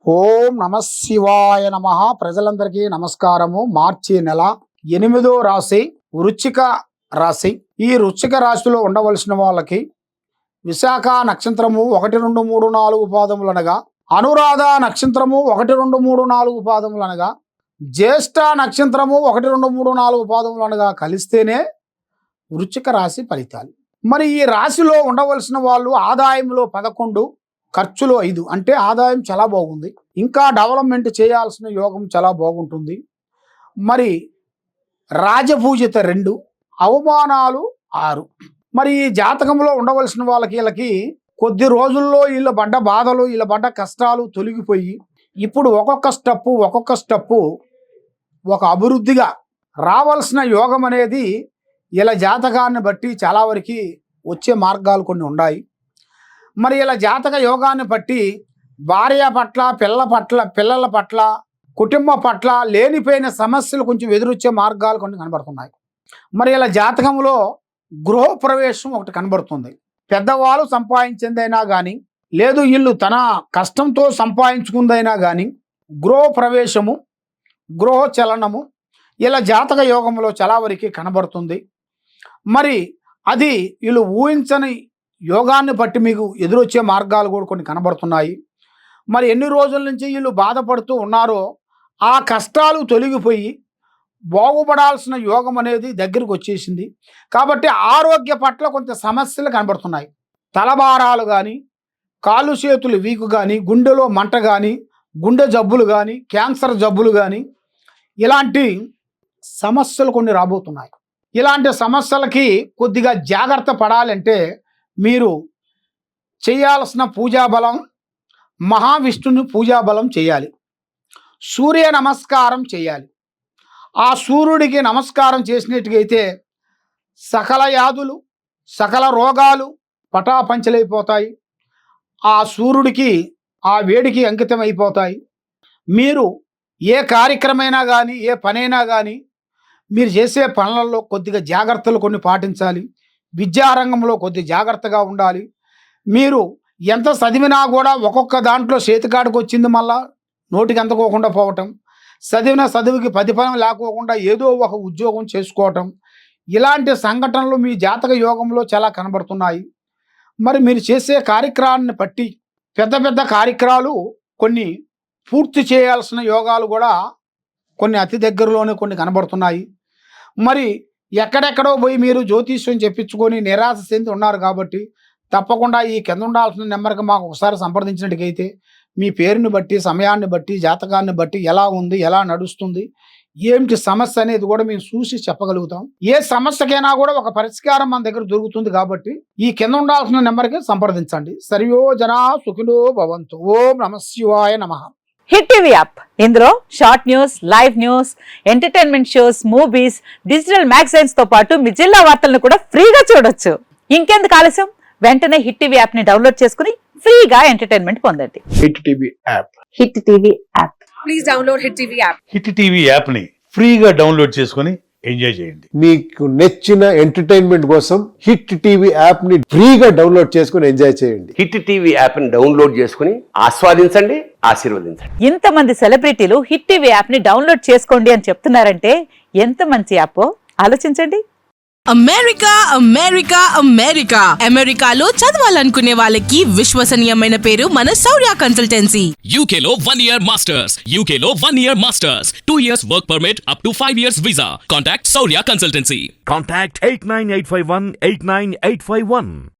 ఓం నమ శివాయ నమ. ప్రజలందరికీ నమస్కారము. మార్చి నెల 8వ రాశి వృశ్చిక రాశి. ఈ వృశ్చిక రాశిలో ఉండవలసిన వాళ్ళకి విశాఖ నక్షత్రము 1, 2, 3, 4 పాదములు అనగా, అనురాధ నక్షత్రము 1, 2, 3, 4 పాదములు అనగా, జ్యేష్ఠ నక్షత్రము 1, 2, 3, 4 పాదములు అనగా కలిస్తేనే వృశ్చిక రాశి ఫలితాలు. మరి ఈ రాశిలో ఉండవలసిన వాళ్ళు ఆదాయంలో 11, ఖర్చులో 5, అంటే ఆదాయం చాలా బాగుంది. ఇంకా డెవలప్మెంట్ చేయాల్సిన యోగం చాలా బాగుంటుంది. మరి రాజపూజిత 2, అవమానాలు 6. మరి ఈ జాతకంలో ఉండవలసిన వీళ్ళకి కొద్ది రోజుల్లో వీళ్ళ పడ్డ బాధలు, వీళ్ళ పడ్డ కష్టాలు తొలగిపోయి ఇప్పుడు ఒక్కొక్క స్టెప్పు ఒక అభివృద్ధిగా రావాల్సిన యోగం అనేది ఇలా జాతకాన్ని బట్టి చాలా వరకు వచ్చే మార్గాలు కొన్ని ఉన్నాయి. మరి ఇలా జాతక యోగాన్ని బట్టి భార్య పట్ల, పిల్లల పట్ల, కుటుంబం పట్ల లేనిపోయిన సమస్యలు కొంచెం ఎదురొచ్చే మార్గాలు కొన్ని కనబడుతున్నాయి. మరి ఇలా జాతకంలో గృహప్రవేశం ఒకటి కనబడుతుంది. పెద్దవాళ్ళు సంపాదించిందైనా కానీ, లేదు వీళ్ళు తన కష్టంతో సంపాదించుకుందైనా కానీ గృహప్రవేశము, గృహ చలనము ఇలా జాతక యోగంలో చాలా వరకు కనబడుతుంది. మరి అది వీళ్ళు ఊహించని యోగాన్ని బట్టి మీకు ఎదురొచ్చే మార్గాలు కూడా కొన్ని కనబడుతున్నాయి. మరి ఎన్ని రోజుల నుంచి వీళ్ళు బాధపడుతూ ఉన్నారో ఆ కష్టాలు తొలగిపోయి బాగుపడాల్సిన యోగం అనేది దగ్గరికి వచ్చేసింది. కాబట్టి ఆరోగ్య పట్ల కొంత సమస్యలు కనబడుతున్నాయి. తలభారాలు కానీ, కాళ్ళు చేతులు వీకు కానీ, గుండెలో మంట కానీ, గుండె జబ్బులు కానీ, క్యాన్సర్ జబ్బులు కానీ ఇలాంటి సమస్యలు కొన్ని రాబోతున్నాయి. ఇలాంటి సమస్యలకి కొద్దిగా జాగ్రత్త పడాలంటే మీరు చేయాల్సిన పూజాబలం మహావిష్ణుని పూజాబలం చేయాలి. సూర్య నమస్కారం చేయాలి. ఆ సూర్యుడికి నమస్కారం చేసినట్టుగైతే సకల వ్యాధులు, సకల రోగాలు పటాపంచలైపోతాయి. ఆ సూర్యుడికి, ఆ వేడికి అంకితం అయిపోతాయి. మీరు ఏ కార్యక్రమైనా కానీ, ఏ పనైనా కానీ మీరు చేసే పనులలో కొద్దిగా జాగ్రత్తలు కొన్ని పాటించాలి. విద్యారంగంలో కొద్ది జాగ్రత్తగా ఉండాలి. మీరు ఎంత చదివినా కూడా ఒక్కొక్క దాంట్లో చేతికాడికి వచ్చింది మళ్ళా నోటికి అందుకోకుండా పోవటం, చదివిన చదువుకి ప్రతిఫలం లేకోకుండా ఏదో ఒక ఉద్యోగం చేసుకోవటం, ఇలాంటి సంఘటనలు మీ జాతక యోగంలో చాలా కనబడుతున్నాయి. మరి మీరు చేసే కార్యక్రమాన్ని బట్టి పెద్ద కార్యక్రమాలు కొన్ని పూర్తి చేయాల్సిన యోగాలు కూడా కొన్ని అతి దగ్గరలోనే కొన్ని కనబడుతున్నాయి. మరి ఎక్కడెక్కడో పోయి మీరు జ్యోతిష్యం చెప్పించుకొని నిరాశ చెంది ఉన్నారు కాబట్టి తప్పకుండా ఈ కింద ఉండాల్సిన నెంబర్కి మాకు ఒకసారి సంప్రదించినట్టుకైతే మీ పేరుని బట్టి, సమయాన్ని బట్టి, జాతకాన్ని బట్టి ఎలా ఉంది, ఎలా నడుస్తుంది, ఏమిటి సమస్య అనేది కూడా మేము చూసి చెప్పగలుగుతాం. ఏ సమస్యకైనా కూడా ఒక పరిష్కారం మన దగ్గర దొరుకుతుంది. కాబట్టి ఈ కింద ఉండాల్సిన నెంబర్కి సంప్రదించండి. సర్వో జనా సుఖినో భవంతు. ఓం నమ శివాయ నమః. హిట్ టీవీ యాప్, ఇందులో short news, live news, entertainment shows, movies, digital magazines తో పాటు మీ జిల్లా వార్తలను కూడా ఫ్రీగా చూడొచ్చు. ఇంకెందుకు ఆలస్యం, వెంటనే హిట్ టీవీ యాప్ ని డౌన్లోడ్ చేసుకుని ఫ్రీగా ఎంటర్టైన్మెంట్ పొందండి. Hit TV app. Hit TV app. Please download hit TV app. Hit TV app ని ఫ్రీగా డౌన్లోడ్ చేసుకుని ఎంజాయ్ చేయండి. మీకు నచ్చిన ఎంటర్టైన్మెంట్ కోసం హిట్ టీవీ యాప్ ని ఫ్రీగా డౌన్లోడ్ చేసుకుని ఎంజాయ్ చేయండి. హిట్ టీవీ యాప్ ని డౌన్లోడ్ చేసుకుని ఆస్వాదించండి, ఆశీర్వదించండి. ఇంతమంది సెలబ్రిటీలు హిట్ టీవీ యాప్ ని డౌన్లోడ్ చేసుకోండి అని చెప్తున్నారంటే ఎంత మంచి యాప్ ఆలోచించండి. అమెరికా అమెరికా అమెరికా అమెరికాలో చదవాలనుకునే వాళ్ళకి విశ్వసనీయమైన పేరు మన శౌర్య కన్సల్టెన్సీ. UK లో 1 year masters. UK లో 1 year masters. 2 years work permit up to 5 years visa. Contact Saurya Consultancy. Contact 89851 89851.